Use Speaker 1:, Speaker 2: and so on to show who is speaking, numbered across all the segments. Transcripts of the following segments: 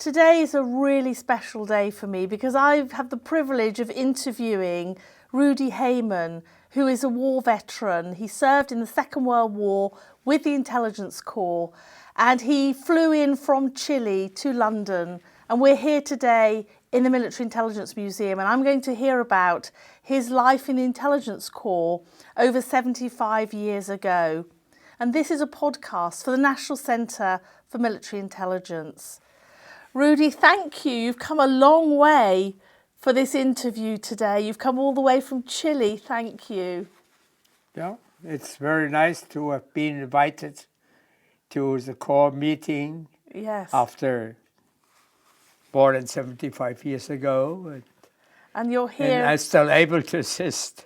Speaker 1: today is a really special day for me because I've had the privilege of interviewing Rudi Haymann, who is a war veteran. He served in the Second World War with the Intelligence Corps, and he flew in from Chile to London. And we're here today in the Military Intelligence Museum, and I'm going to hear about his life in the Intelligence Corps over 75 years ago. And this is a podcast for the National Centre for Military Intelligence. Rudi, thank you. You've come a long way for this interview today. You've come all the way from Chile. Thank you.
Speaker 2: Yeah, it's very nice to have been invited to the Corps meeting.
Speaker 1: Yes.
Speaker 2: After more than 75 years ago.
Speaker 1: And you're here.
Speaker 2: And I'm still able to assist.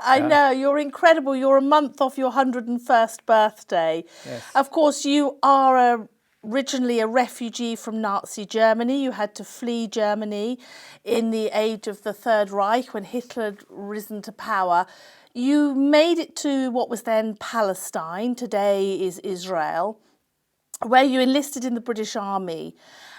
Speaker 1: I know, you're incredible. You're a month off your 101st birthday.
Speaker 2: Yes.
Speaker 1: Of course, you are originally a refugee from Nazi Germany. You had to flee Germany in the age of the Third Reich when Hitler had risen to power. You made it to what was then Palestine, today is Israel, where you enlisted in the British Army.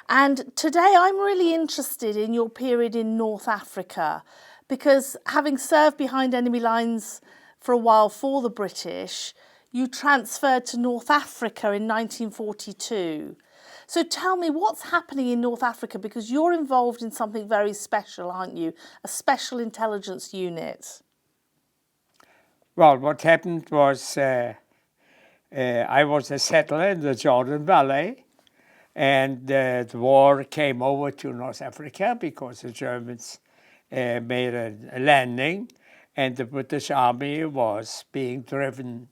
Speaker 1: And today I'm really interested in your period in North Africa, because having served behind enemy lines for a while for the British, you transferred to North Africa in 1942. So tell me, what's happening in North Africa? Because you're involved in something very special, aren't you? A special intelligence unit.
Speaker 2: Well, what happened was I was a settler in the Jordan Valley, and the war came over to North Africa because the Germans made a landing, and the British Army was being driven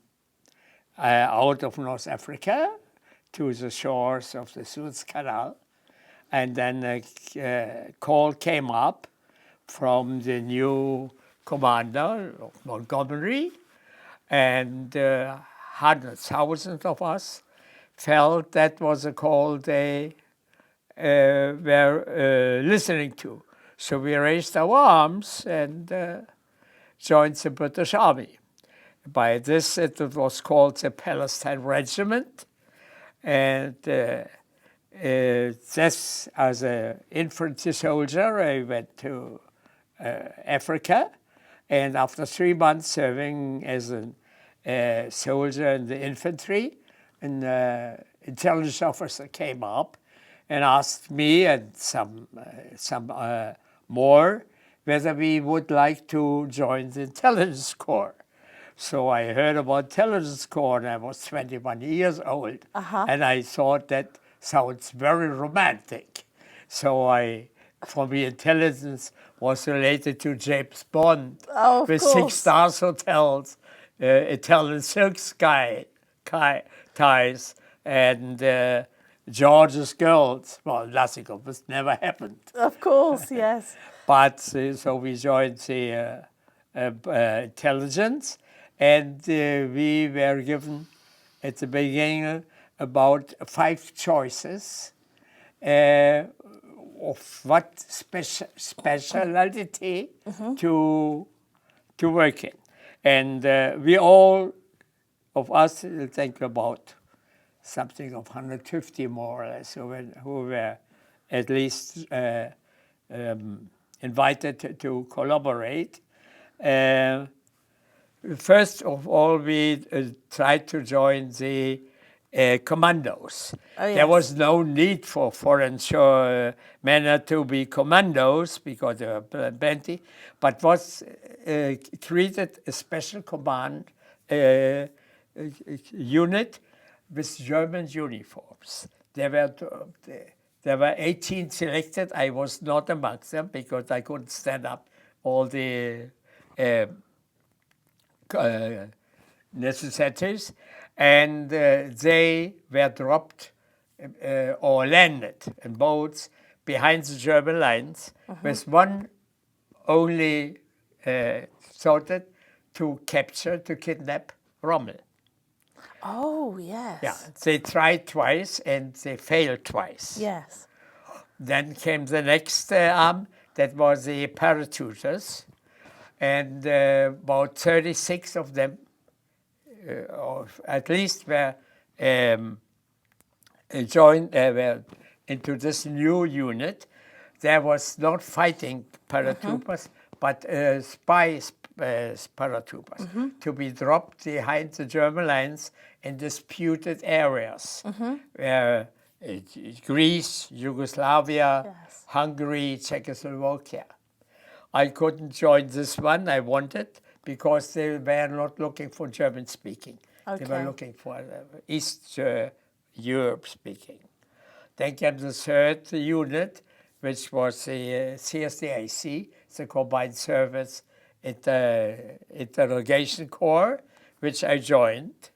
Speaker 2: out of North Africa to the shores of the Suez Canal. And then a call came up from the new commander of Montgomery, and hundreds, thousands of us felt that was a call they were listening to. So we raised our arms and joined the British Army. By this, it was called the Palestine Regiment. And this, as an infantry soldier, I went to Africa. And after 3 months serving as a soldier in the infantry, an intelligence officer came up and asked me and some more whether we would like to join the Intelligence Corps. So I heard about Intelligence Corps, and I was 21 years old. And I thought that sounds very romantic. So for me, intelligence was related to James Bond, with
Speaker 1: course.
Speaker 2: 6 stars hotels, Italian silk ties, and George's girls. Well, nothing of this never happened.
Speaker 1: Of course, yes.
Speaker 2: But so we joined the intelligence, and we were given at the beginning about 5 choices of what specialty to work in. And we all of us think about something of 150 more or less who were at least invited to collaborate. First of all, we tried to join the commandos.
Speaker 1: Oh, yes.
Speaker 2: There was no need for foreign men to be commandos because there were plenty, but was created a special command unit with German uniforms. There were 18 selected. I was not amongst them because I couldn't stand up all the necessities. And they were dropped or landed in boats behind the German lines with one only thought to kidnap Rommel.
Speaker 1: Oh, yes.
Speaker 2: Yeah, they tried twice and they failed twice.
Speaker 1: Yes.
Speaker 2: Then came the next arm, that was the parachuters, and about 36 of them, or at least were into this new unit. There was not fighting paratroopers, but spy paratroopers to be dropped behind the German lines in disputed areas. Greece, Yugoslavia,
Speaker 1: Yes.
Speaker 2: Hungary, Czechoslovakia. I couldn't join this one. I wanted because they were not looking for German speaking.
Speaker 1: Okay.
Speaker 2: They were looking for East Europe speaking. Then came the third unit, which was the CSDAC, the Combined Service Interrogation Corps, which I joined.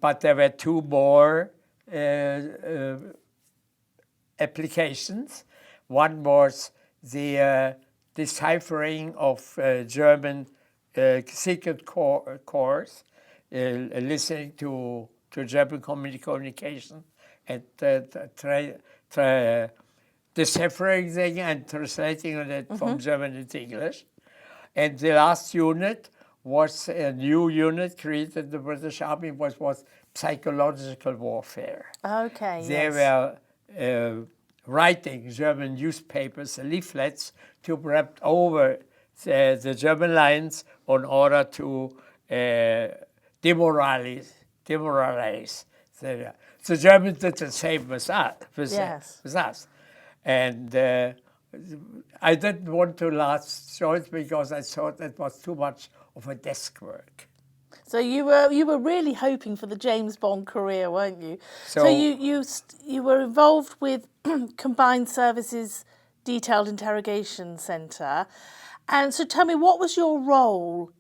Speaker 2: But there were two more applications. One was the deciphering of German secret corps, listening to German communication and deciphering them and translating it from German into English. And the last unit was a new unit created in the British Army, was psychological warfare.
Speaker 1: Okay,
Speaker 2: They were writing German newspapers, leaflets, to prep over the German lines in order to demoralize. The Germans did the same with us. And I didn't want to last join because I thought it was too much of a desk work.
Speaker 1: So you were really hoping for the James Bond career, weren't you? So you were involved with Combined Services Detailed Interrogation Centre. And so tell me, what was your role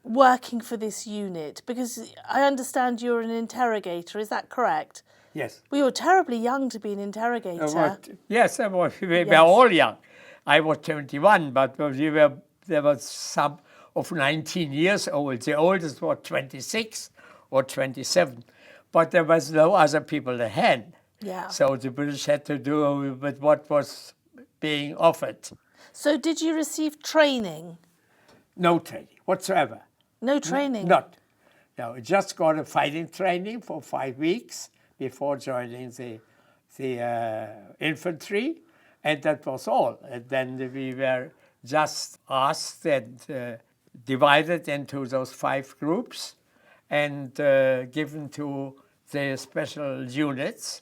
Speaker 1: working for this unit? Because I understand you're an interrogator, is that correct?
Speaker 2: Yes.
Speaker 1: Well, you were terribly young to be an interrogator.
Speaker 2: Yes, we were all young. I was 21, but there was some of 19 years old. The oldest was 26 or 27. But there was no other people ahead.
Speaker 1: Yeah.
Speaker 2: So the British had to do with what was being offered.
Speaker 1: So did you receive training?
Speaker 2: No training whatsoever.
Speaker 1: No training?
Speaker 2: Not. No, I just got a fighting training for 5 weeks before joining the infantry, and that was all. And then we were just asked and divided into those 5 groups and given to the special units.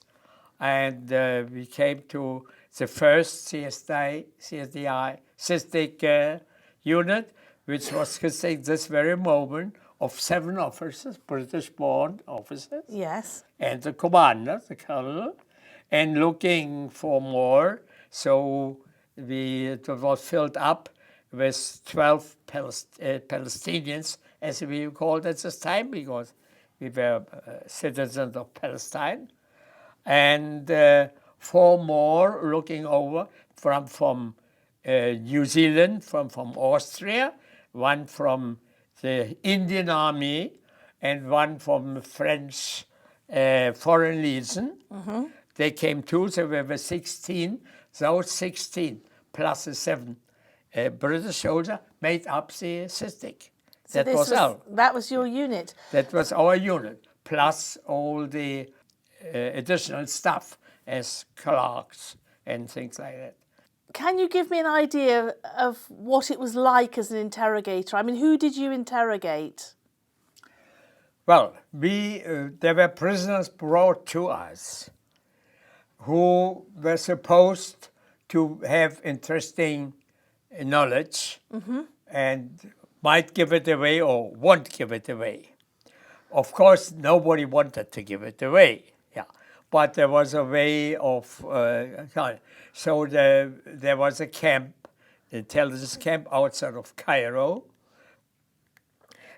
Speaker 2: And we came to the first CSDI unit, which was consisting this very moment of 7 officers, British-born officers.
Speaker 1: Yes.
Speaker 2: And the commander, the colonel, and looking for more. So it was filled up with 12 Palestinians, as we called at this time, because we were citizens of Palestine. And 4 more looking over from New Zealand, from Austria, 1 from the Indian Army, and 1 from the French Foreign Legion. They came too, so we were 16. Those 16 plus the 7 British soldiers made up the CSDIC.
Speaker 1: So that was your unit?
Speaker 2: That was our unit, plus all the additional stuff as clerks and things like that.
Speaker 1: Can you give me an idea of what it was like as an interrogator? I mean, who did you interrogate?
Speaker 2: Well, there were prisoners brought to us who were supposed to have interesting knowledge and might give it away or won't give it away. Of course, nobody wanted to give it away. But there was a way of, so there was a camp, the intelligence camp outside of Cairo,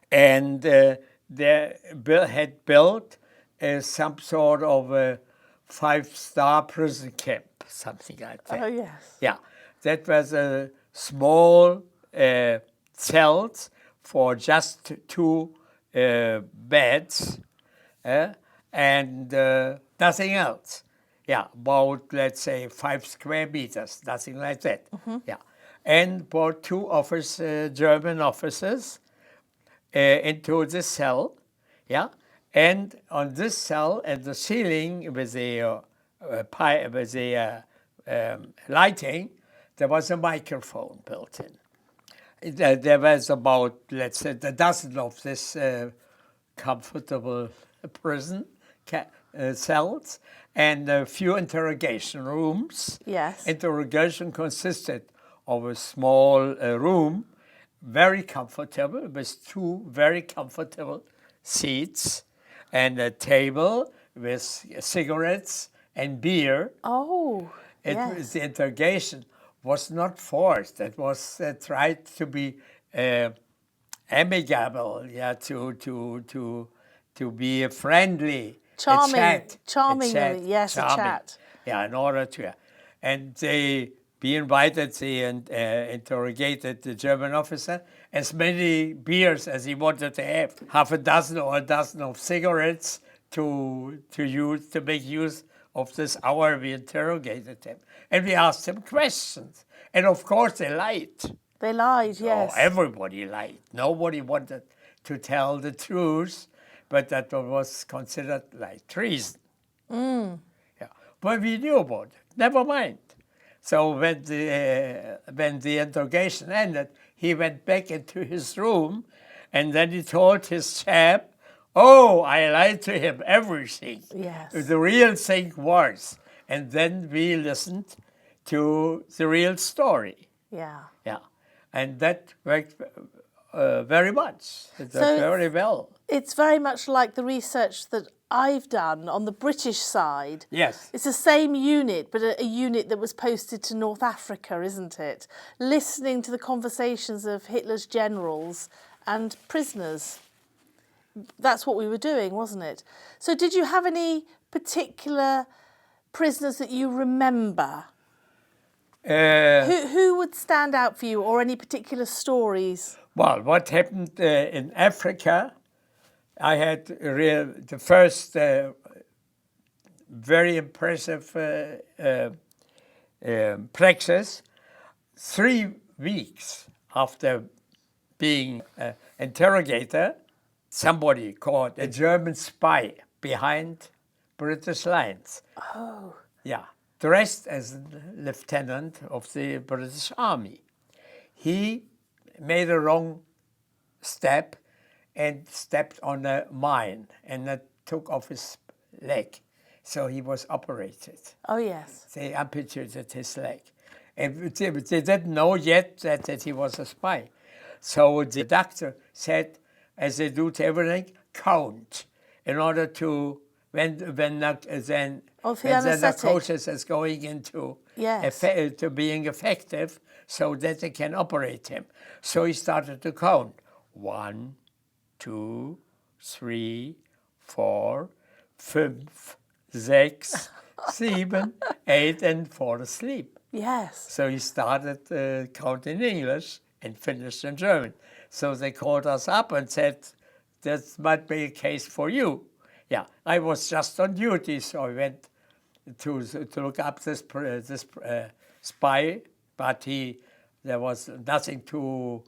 Speaker 2: and they had built some sort of a 5-star prison camp, something like that.
Speaker 1: Oh, yes.
Speaker 2: Yeah, that was a small cells for just 2 beds, and nothing else. Yeah, about, let's say, 5 square meters, nothing like that. Yeah, and brought 2 German officers into the cell. Yeah, and on this cell, at the ceiling with the lighting, there was a microphone built in. There was about, let's say, a dozen of this comfortable prison cells and a few interrogation rooms.
Speaker 1: Yes.
Speaker 2: Interrogation consisted of a small room, very comfortable, with two very comfortable seats and a table with cigarettes and beer.
Speaker 1: Oh, yes.
Speaker 2: The interrogation was not forced. It was tried to be amicable, yeah, to be friendly.
Speaker 1: Charming,
Speaker 2: a chat.
Speaker 1: yes, a chat.
Speaker 2: Yeah, in order to, and they be invited, they interrogated the German officer as many beers as he wanted to have, half a dozen or a dozen of cigarettes to make use of this hour we interrogated him. And we asked him questions. And of course they lied.
Speaker 1: They lied, yes.
Speaker 2: Oh, everybody lied. Nobody wanted to tell the truth, but that was considered like treason. Yeah. But we knew about it. Never mind. So when the interrogation ended, he went back into his room, and then he told his chap, "Oh, I lied to him everything.
Speaker 1: Yes.
Speaker 2: The real thing was." And then we listened to the real story.
Speaker 1: Yeah.
Speaker 2: Yeah. And that worked very much. It worked very well.
Speaker 1: It's very much like the research that I've done on the British side.
Speaker 2: Yes.
Speaker 1: It's the same unit, but a unit that was posted to North Africa, isn't it? Listening to the conversations of Hitler's generals and prisoners. That's what we were doing, wasn't it? So did you have any particular prisoners that you remember? Who would stand out for you, or any particular stories?
Speaker 2: Well, what happened in Africa, I had the first very impressive praxis. 3 weeks after being interrogator, somebody caught a German spy behind British lines.
Speaker 1: Oh.
Speaker 2: Yeah, dressed as a lieutenant of the British Army. He made a wrong step and stepped on a mine, and that took off his leg. So he was operated.
Speaker 1: Oh, yes.
Speaker 2: They amputated his leg. And they didn't know yet that he was a spy. So the doctor said, as they do to everything, count, in order to, when the narcosis is going into to being effective, so that they can operate him. So he started to count. 1, 2, 3, 4, 5, 6, 7, 8, and fall asleep.
Speaker 1: Yes.
Speaker 2: So he started counting in English and finished in German. So they called us up and said, "That might be a case for you." Yeah, I was just on duty, so I went to look up this spy, but there was nothing to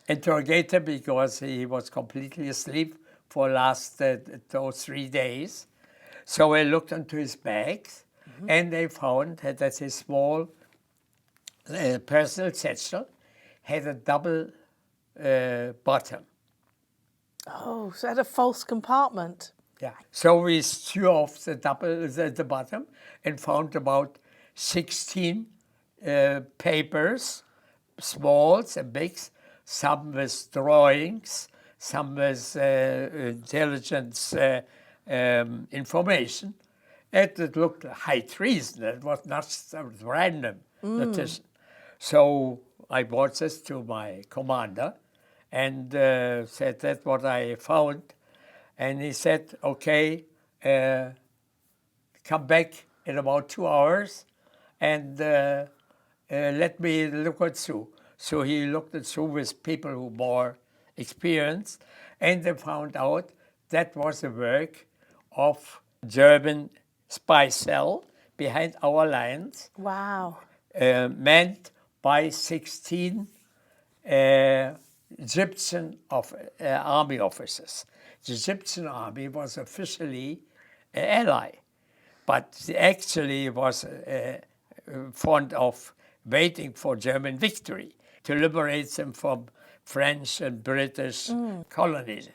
Speaker 2: interrogate him because he was completely asleep for last those 3 days. So I looked into his bags, and they found that his small personal satchel had a double bottom.
Speaker 1: Oh, so it had a false compartment.
Speaker 2: Yeah. So we threw off the bottom and found about 16 papers, smalls and bigs, some with drawings, some with intelligence information. And it looked high treason. It was not some random notice. So I brought this to my commander and said that's what I found. And he said, "Okay, come back in about 2 hours and let me look it through." So he looked it through with people who more experienced, and they found out that was the work of German spy cell behind our lines.
Speaker 1: Wow.
Speaker 2: Manned by 16 Egyptian army officers. The Egyptian army was officially an ally. but actually was fond of waiting for German victory to liberate them from French and British colonies.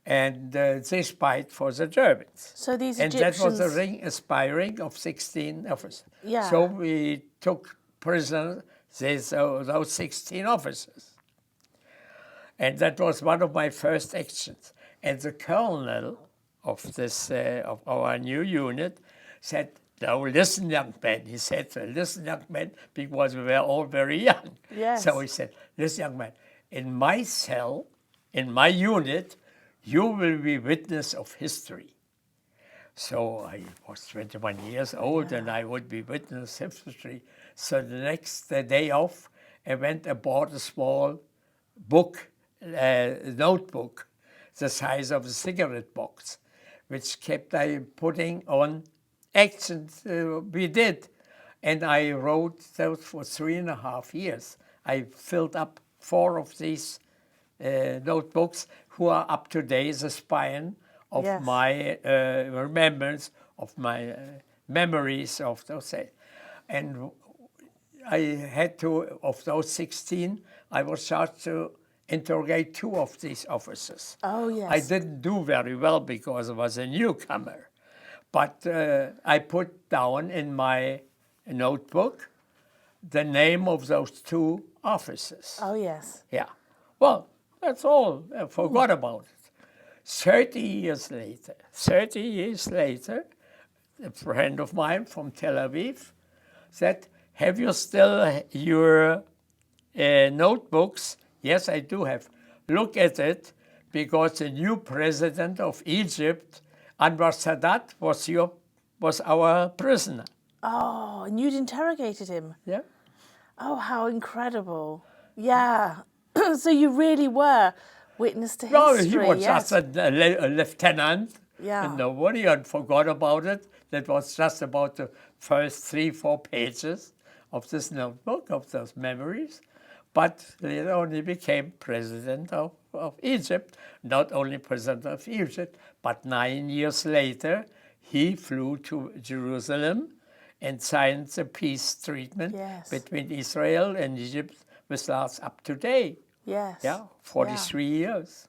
Speaker 2: And this fight for the Germans.
Speaker 1: So these
Speaker 2: and
Speaker 1: Egyptians...
Speaker 2: that was a ring aspiring of 16 officers.
Speaker 1: Yeah.
Speaker 2: So we took prisoner those 16 officers. And that was one of my first actions. And the colonel of this of our new unit said, "Now listen, young men." He said, "Listen, young men," because we were all very young.
Speaker 1: Yes.
Speaker 2: So he said, "Listen, young man, in my cell, in my unit, you will be witness of history." So I was 21 years old, and I would be witness of history. So the next day off, I went and bought a small book, notebook, the size of a cigarette box, which kept I putting on actions we did. And I wrote those for 3.5 years. I filled up 4 of these notebooks who are up to date, the spine of
Speaker 1: Yes.
Speaker 2: my remembrance, of my memories of those days. And I had to, of those 16, I was charged to interrogate 2 of these officers.
Speaker 1: Oh, yes.
Speaker 2: I didn't do very well because I was a newcomer. But I put down in my notebook the name of those 2 officers.
Speaker 1: Oh, yes.
Speaker 2: Yeah. Well, that's all. I forgot about it. 30 years later, a friend of mine from Tel Aviv said, "Have you still your notebooks?" "Yes, I do have." "Look at it, because the new president of Egypt, Anwar Sadat, was our prisoner."
Speaker 1: Oh, and you'd interrogated him.
Speaker 2: Yeah.
Speaker 1: Oh, how incredible. Yeah. So you really were witness to history.
Speaker 2: No, he was
Speaker 1: yes.
Speaker 2: just a lieutenant.
Speaker 1: Yeah.
Speaker 2: And nobody had forgot about it. That was just about the first 3-4 pages of this notebook, of those memories. But he only became president of Egypt. Not only president of Egypt, but 9 years later, he flew to Jerusalem and signed the peace treaty
Speaker 1: Yes.
Speaker 2: between Israel and Egypt, which lasts up to date.
Speaker 1: Yes.
Speaker 2: Yeah, 43 years.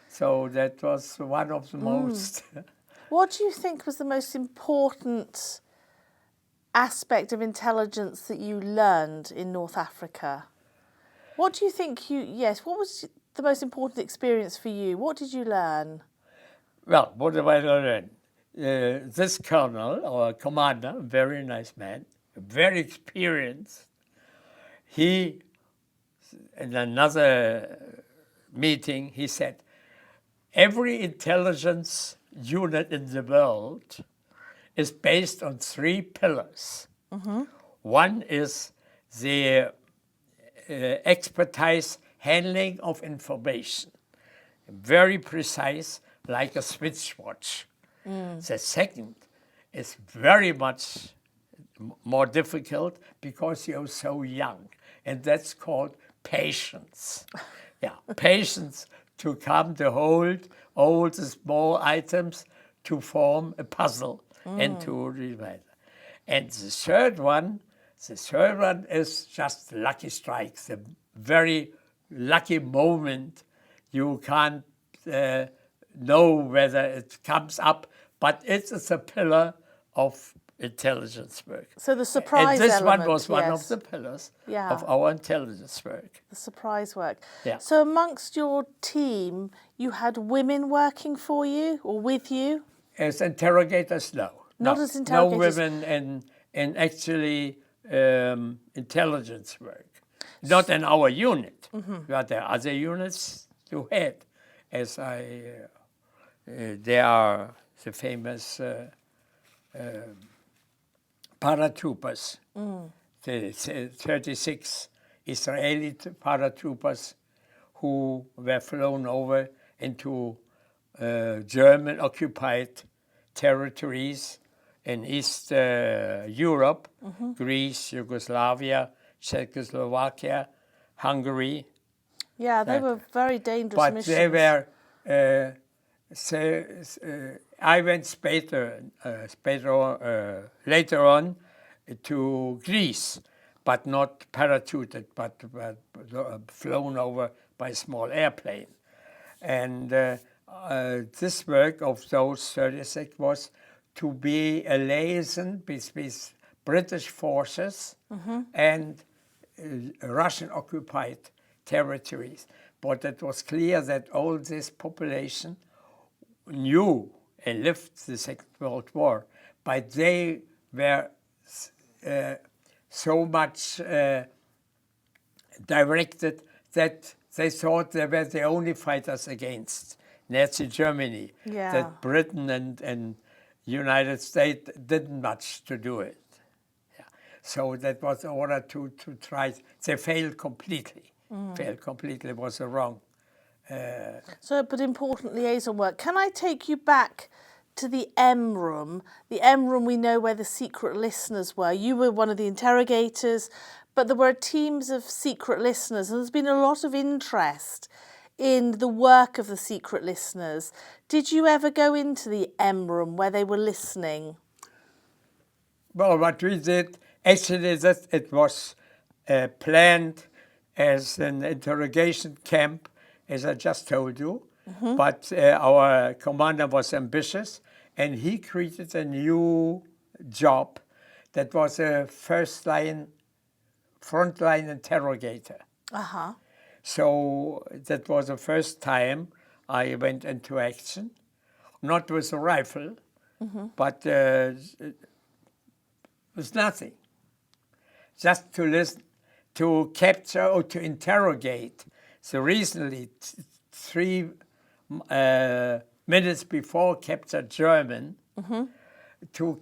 Speaker 2: So that was one of the most...
Speaker 1: What do you think was the most important aspect of intelligence that you learned in North Africa? What do you think what was the most important experience for you? What did you learn?
Speaker 2: Well, what did I learn? This colonel, or commander, a very nice man, very experienced, he, in another meeting, he said, every intelligence unit in the world is based on 3 pillars. Mm-hmm. One is the expertise handling of information, very precise, like a Swiss watch. The second is very much more difficult because you're so young, and that's called patience. Yeah, patience to come to hold all the small items to form a puzzle and to divide. And the third one is just lucky strikes, the very lucky moment. You can't know whether it comes up, but it is a pillar of intelligence work.
Speaker 1: So the surprise
Speaker 2: and this
Speaker 1: element,
Speaker 2: one was one
Speaker 1: yes.
Speaker 2: of the pillars
Speaker 1: Yeah.
Speaker 2: of our intelligence work.
Speaker 1: The surprise work.
Speaker 2: Yeah.
Speaker 1: So amongst your team, you had women working for you or with you?
Speaker 2: As interrogators, no.
Speaker 1: Not as interrogators.
Speaker 2: No women in actually intelligence work. Not in our unit, but there are other units you had. As there are the famous paratroopers, the 36 Israeli paratroopers who were flown over into German-occupied territories in East Europe, Greece, Yugoslavia, Czechoslovakia, Hungary.
Speaker 1: Yeah, they were very dangerous
Speaker 2: But
Speaker 1: missions.
Speaker 2: they were So, I went later on to Greece, but not parachuted, but flown over by a small airplane. And this work of those 36 was to be a liaison between British forces and Russian-occupied territories. But it was clear that all this population knew and lived the Second World War, but they were so much directed that they thought they were the only fighters against Nazi Germany,
Speaker 1: Yeah.
Speaker 2: that Britain and United States didn't much to do it. Yeah. So that was in order to try. They failed completely. Failed completely was wrong.
Speaker 1: So, but important liaison work. Can I take you back to the M room? The M room, we know where the secret listeners were. You were one of the interrogators, but there were teams of secret listeners, and there's been a lot of interest in the work of the secret listeners. Did you ever go into the M room where they were listening?
Speaker 2: Well, what we did, actually, that it was planned as an interrogation camp, as I just told you. But our commander was ambitious, and he created a new job that was a frontline interrogator.
Speaker 1: Uh-huh.
Speaker 2: So that was the first time I went into action, not with a rifle, but with nothing. Just to listen, to capture or to interrogate. So recently, 3 minutes before captured German, to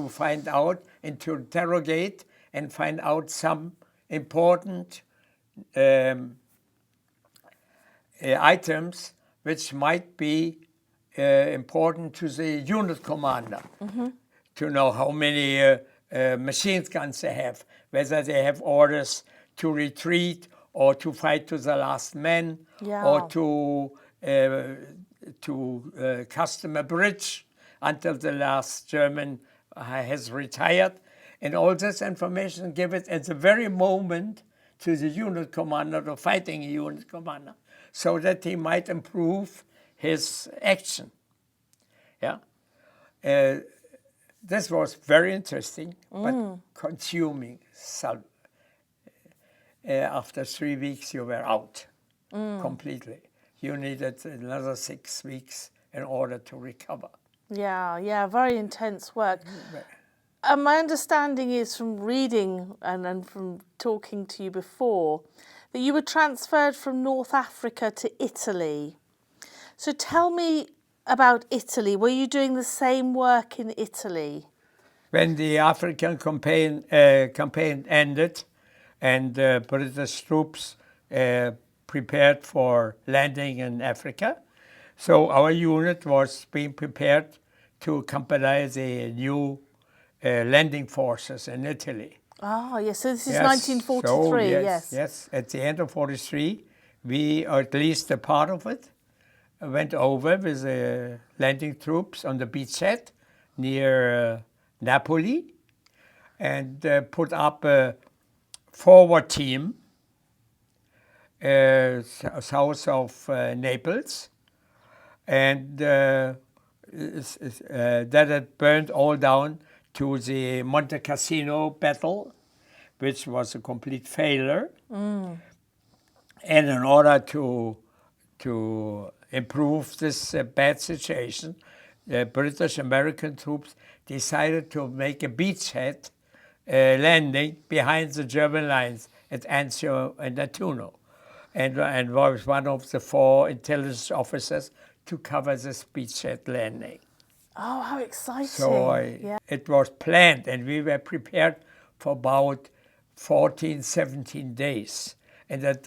Speaker 2: find out and to interrogate and find out some important items which might be important to the unit commander, to know how many machine guns they have, whether they have orders to retreat or to fight to the last man,
Speaker 1: Yeah.
Speaker 2: or to custom a bridge until the last German has retired. And all this information given at the very moment to the unit commander, the fighting unit commander, so that he might improve his action. Yeah. This was very interesting, but consuming. After 3 weeks, you were out completely. You needed another 6 weeks in order to recover.
Speaker 1: Yeah, very intense work. My understanding is from reading and from talking to you before that you were transferred from North Africa to Italy. So tell me about Italy. Were you doing the same work in Italy?
Speaker 2: When the African campaign ended and British troops prepared for landing in Africa, so our unit was being prepared to accompany the new landing forces in Italy.
Speaker 1: Ah, yes, so this is
Speaker 2: Yes,
Speaker 1: 1943,
Speaker 2: so
Speaker 1: yes.
Speaker 2: Yes, at the end of 43, we, or at least a part of it, went over with the landing troops on the beachhead near Napoli and put up a forward team south of Naples, and that had burned all down to the Monte Cassino battle, which was a complete failure. And in order to improve this bad situation, the British American troops decided to make a beachhead landing behind the German lines at Anzio and Nettuno, and was one of the 4 intelligence officers to cover this beachhead landing.
Speaker 1: Oh, how exciting.
Speaker 2: So it was planned, and we were prepared for about 14, 17 days. And that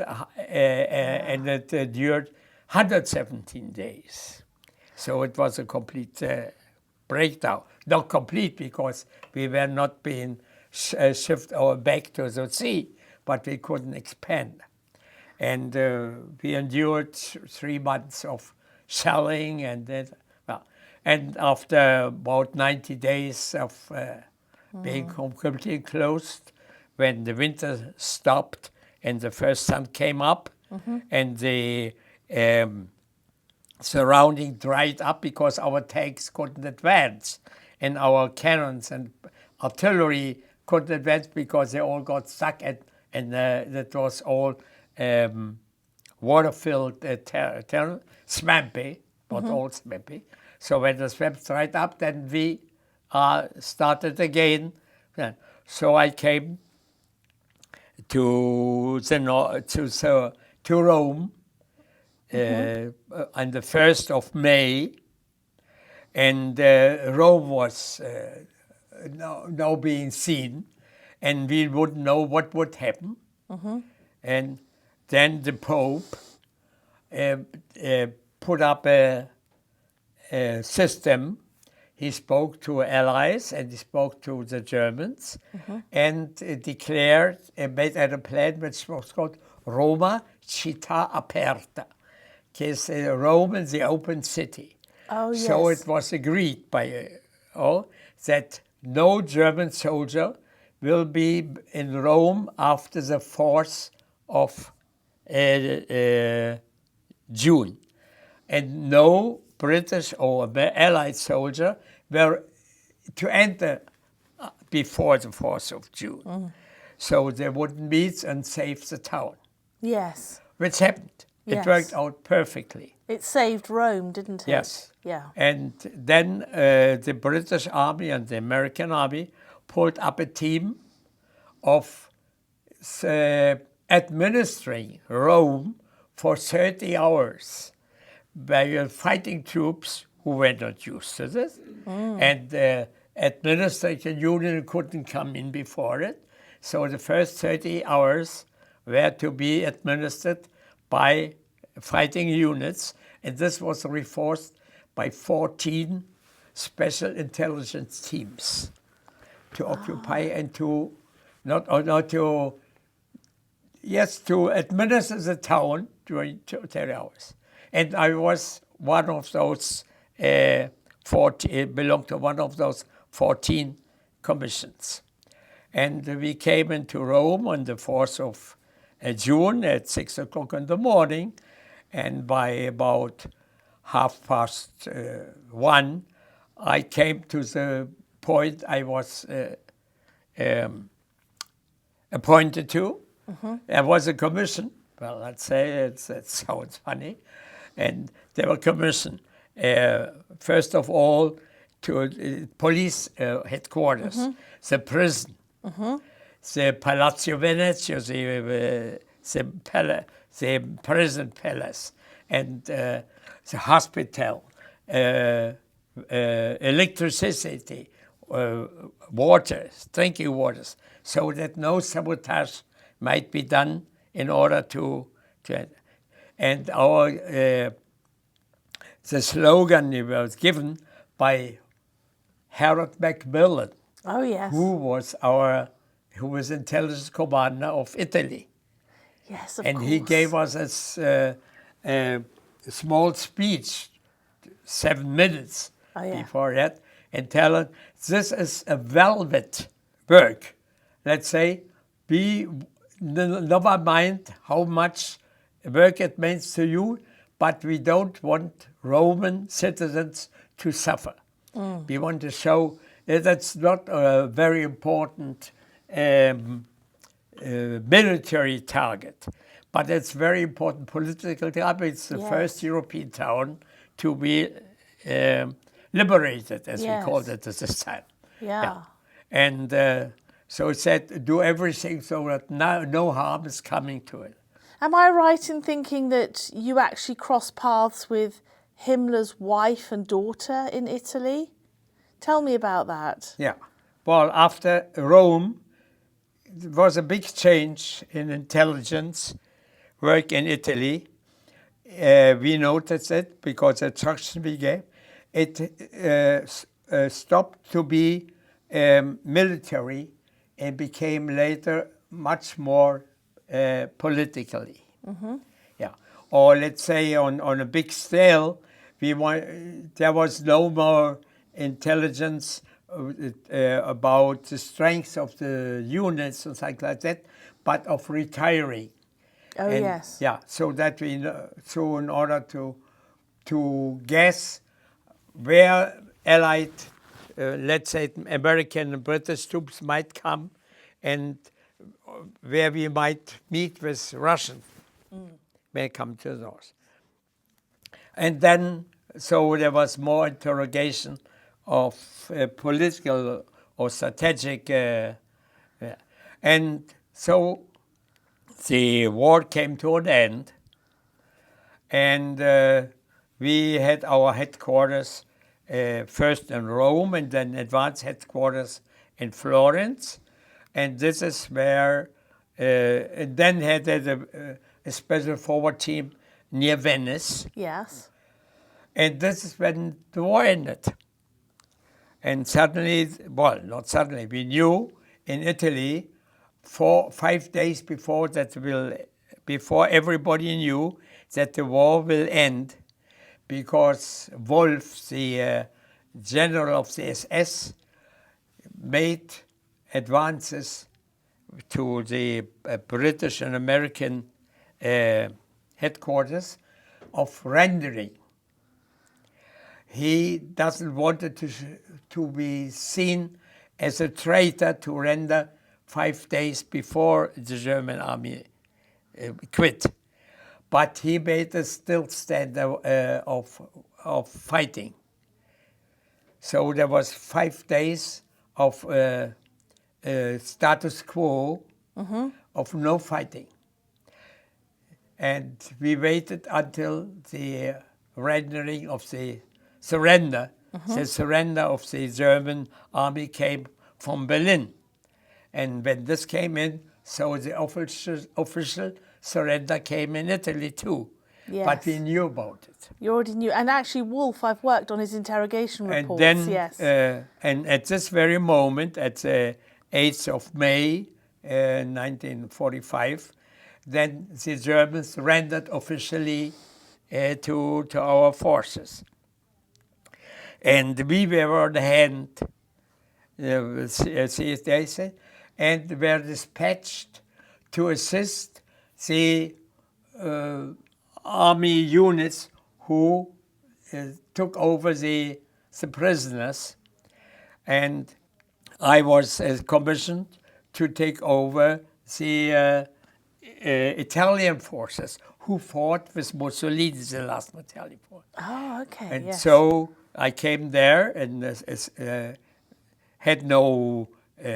Speaker 2: dured 117 days. So it was a complete breakdown. Not complete, because we were not being shifted back to the sea, but we couldn't expand. And we endured 3 months of shelling and that. Well, and after about 90 days of being completely closed, when the winter stopped and the first sun came up, and the surrounding dried up because our tanks couldn't advance, and our cannons and artillery couldn't advance because they all got stuck and that was all water-filled, swampy, but all swampy. So when the swamp dried up, then we started again. So I came to Rome on the 1st of May, and Rome was now being seen, and we wouldn't know what would happen. And then the Pope put up a system. He spoke to allies and he spoke to the Germans and declared, made a plan which was called Roma Città Aperta, because Rome is the open city.
Speaker 1: Oh, yes.
Speaker 2: So it was agreed by all that no German soldier will be in Rome after the 4th of June. And no British or Allied soldier were to enter before the 4th of June. So they would meet and save the town.
Speaker 1: Yes.
Speaker 2: Which happened.
Speaker 1: Yes.
Speaker 2: It worked out perfectly.
Speaker 1: It saved Rome, didn't it?
Speaker 2: Yes.
Speaker 1: Yeah.
Speaker 2: And then the British Army and the American Army pulled up a team of administering Rome for 30 hours by fighting troops who were not used to this. And the administrative union couldn't come in before it. So the first 30 hours were to be administered by fighting units, and this was reinforced by 14 special intelligence teams to occupy and to to administer the town during 30 hours. And I was one of those belonged to one of those 14 commissions. And we came into Rome on the 4th of June at 6 o'clock in the morning, and by about 1:30, I came to the point I was appointed to. There was a commission. Well, let's say it sounds funny. And there were commission, first of all, to police headquarters, the prison, the Palazzo Venezia, the prison palace, and the hospital, electricity, water, drinking waters, so that no sabotage might be done in order to and our the slogan was given by Harold Macmillan.
Speaker 1: Oh, yes.
Speaker 2: Who was intelligence commander of Italy.
Speaker 1: Yes, of
Speaker 2: and
Speaker 1: course.
Speaker 2: he gave us a small speech, 7 minutes before that, and tell us this is a velvet work. Let's say, never mind how much work it means to you, but we don't want Roman citizens to suffer. We want to show that that's not a very important military target, but it's very important political target. It's the first European town to be liberated, as we called it at this time.
Speaker 1: Yeah.
Speaker 2: And so it said, do everything so that no harm is coming to it.
Speaker 1: Am I right in thinking that you actually crossed paths with Himmler's wife and daughter in Italy? Tell me about that.
Speaker 2: Yeah. Well, after Rome, there was a big change in intelligence work in Italy. We noticed it because the instruction we gave. It stopped to be military and became later much more politically. Yeah. Or let's say on a big scale, there was no more intelligence about the strength of the units and things like that, but of retiring.
Speaker 1: Oh,
Speaker 2: And,
Speaker 1: yes.
Speaker 2: Yeah, so that so in order to guess where Allied, let's say American and British troops might come, and where we might meet with Russian when it comes to those. And then, so there was more interrogation of political or strategic, and so the war came to an end, and we had our headquarters first in Rome and then advanced headquarters in Florence, and this is where, and then had a special forward team near Venice.
Speaker 1: Yes.
Speaker 2: And this is when the war ended. And suddenly, well, not suddenly, we knew in Italy 5 days before before everybody knew that the war will end, because Wolf, the general of the SS, made advances to the British and American headquarters of rendering. He doesn't want it to be seen as a traitor to render 5 days before the German army quit. But he made a still stand of fighting. So there was 5 days of status quo, of no fighting. And we waited until the rendering of the surrender. The surrender of the German army came from Berlin. And when this came in, so the official surrender came in Italy too.
Speaker 1: Yes.
Speaker 2: But we knew about it.
Speaker 1: You already knew. And actually, Wolf, I've worked on his interrogation reports.
Speaker 2: And then,
Speaker 1: yes.
Speaker 2: And at this very moment, at the 8th of May, 1945, then the Germans surrendered officially to our forces. And we were on hand, CSDS, and were dispatched to assist the army units who took over the prisoners. And I was commissioned to take over the Italian forces who fought with Mussolini, the last Italian force.
Speaker 1: Oh, okay.
Speaker 2: And
Speaker 1: yes.
Speaker 2: so I came there and had no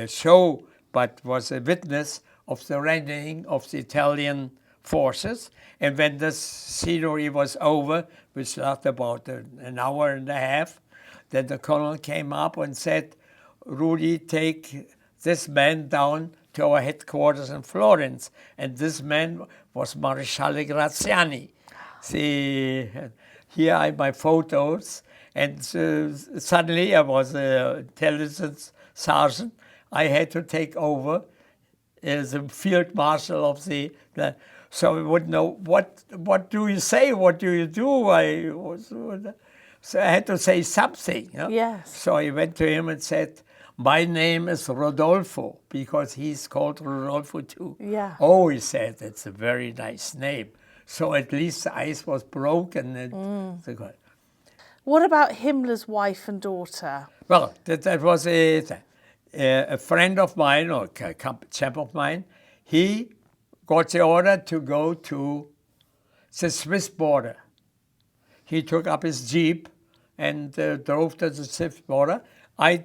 Speaker 2: show, but was a witness of the rendering of the Italian forces. And when this scenery was over, which lasted about an hour and a half, then the colonel came up and said, "Rudy, take this man down to our headquarters in Florence." And this man was Maresciallo Graziani. See, here are my photos. And suddenly I was an intelligence sergeant. I had to take over as a field marshal of the so I would know what do you say, what do you do. So I had to say something. You know?
Speaker 1: Yes.
Speaker 2: So I went to him and said, "My name is Rodolfo," because he's called Rodolfo too.
Speaker 1: Yeah.
Speaker 2: Oh, he said, "It's a very nice name." So at least the ice was broken. And
Speaker 1: What about Himmler's wife and daughter?
Speaker 2: Well, that was a friend of mine, or a chap of mine. He got the order to go to the Swiss border. He took up his Jeep and drove to the Swiss border. I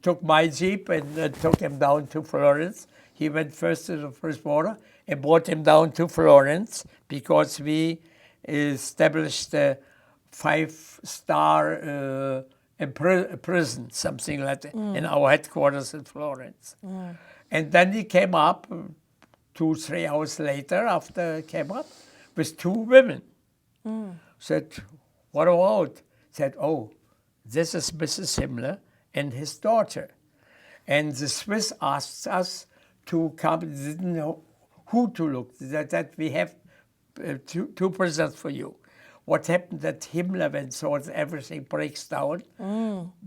Speaker 2: took my Jeep and took him down to Florence. He went first to the Swiss border and brought him down to Florence because we established a 5-star prison, something like that, in our headquarters in Florence. And then he came up 2-3 hours later after he came up with 2 women. Said, "What about?" Said, "Oh, this is Mrs. Himmler and his daughter." And the Swiss asked us to come, didn't know who to look, that we have two prisoners for you. what happened that Himmler, when sort of everything breaks down,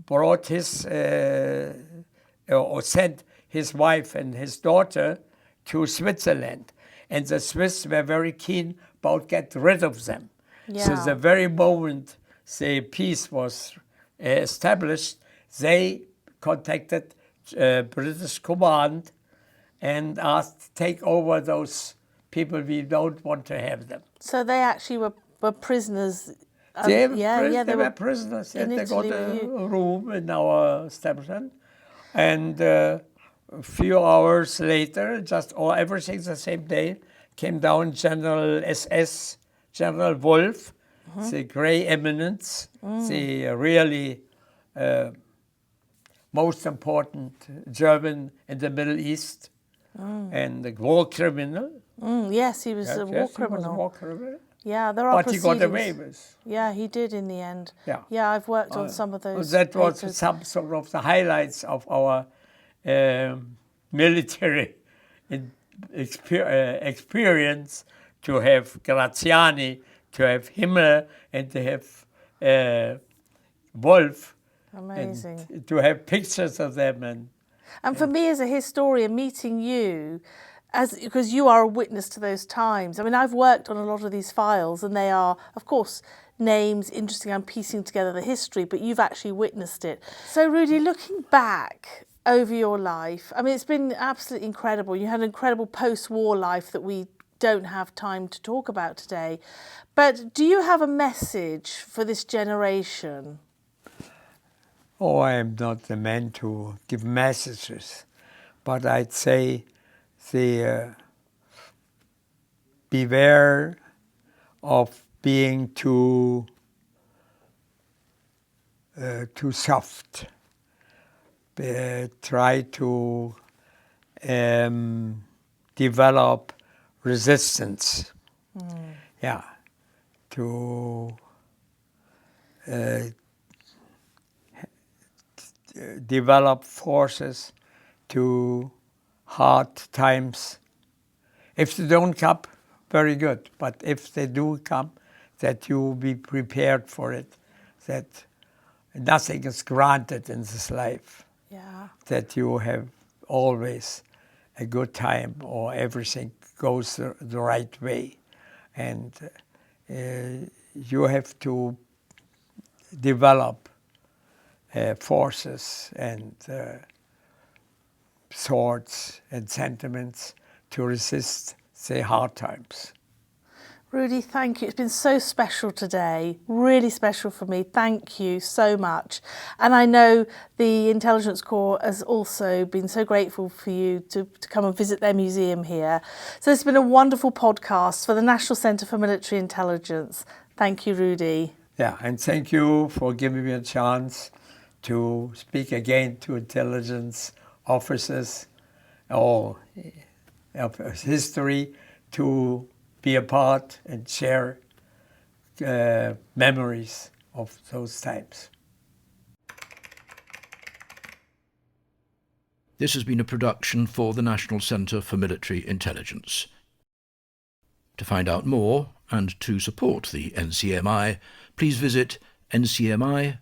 Speaker 2: brought his, or sent his wife and his daughter to Switzerland. And the Swiss were very keen about get rid of them. So the very moment the peace was established, they contacted British command and asked to take over those people. We don't want to have them.
Speaker 1: So they actually were prisoners.
Speaker 2: They were prisoners. And they got a room in our establishment. And a few hours later, everything the same day, came down General SS, General Wolf, the Grey Eminence, the really most important German in the Middle East, and the war criminal.
Speaker 1: Yes, he was a war criminal.
Speaker 2: He was a war criminal.
Speaker 1: Yeah, there are proceedings.
Speaker 2: But he got away with.
Speaker 1: Yeah, he did in the end.
Speaker 2: Yeah,
Speaker 1: I've worked on some of those.
Speaker 2: That was some sort of the highlights of our military experience, to have Graziani, to have Himmler, and to have Wolf.
Speaker 1: Amazing.
Speaker 2: And to have pictures of them.
Speaker 1: And for me as a historian, meeting you, because you are a witness to those times. I mean, I've worked on a lot of these files, and they are, of course, names, interesting. I'm piecing together the history, but you've actually witnessed it. So, Rudy, looking back over your life, I mean, it's been absolutely incredible. You had an incredible post-war life that we don't have time to talk about today. But do you have a message for this generation?
Speaker 2: Oh, I am not the man to give messages, but I'd say beware of being too soft. Try to develop resistance. Yeah, to develop forces to hard times. If they don't come, very good. But if they do come, that you be prepared for it. That nothing is granted in this life.
Speaker 1: Yeah.
Speaker 2: That you have always a good time, or everything goes the right way. And you have to develop forces and thoughts and sentiments to resist the hard times.
Speaker 1: Rudy, thank you. It's been so special today, really special for me. Thank you so much. And I know the Intelligence Corps has also been so grateful for you to come and visit their museum here. So it's been a wonderful podcast for the National Centre for Military Intelligence. Thank you, Rudy.
Speaker 2: Yeah, and thank you for giving me a chance to speak again to intelligence officers or of history, to be a part and share memories of those times.
Speaker 3: This has been a production for the National Centre for Military Intelligence. To find out more and to support the NCMI, please visit ncmi.co.uk.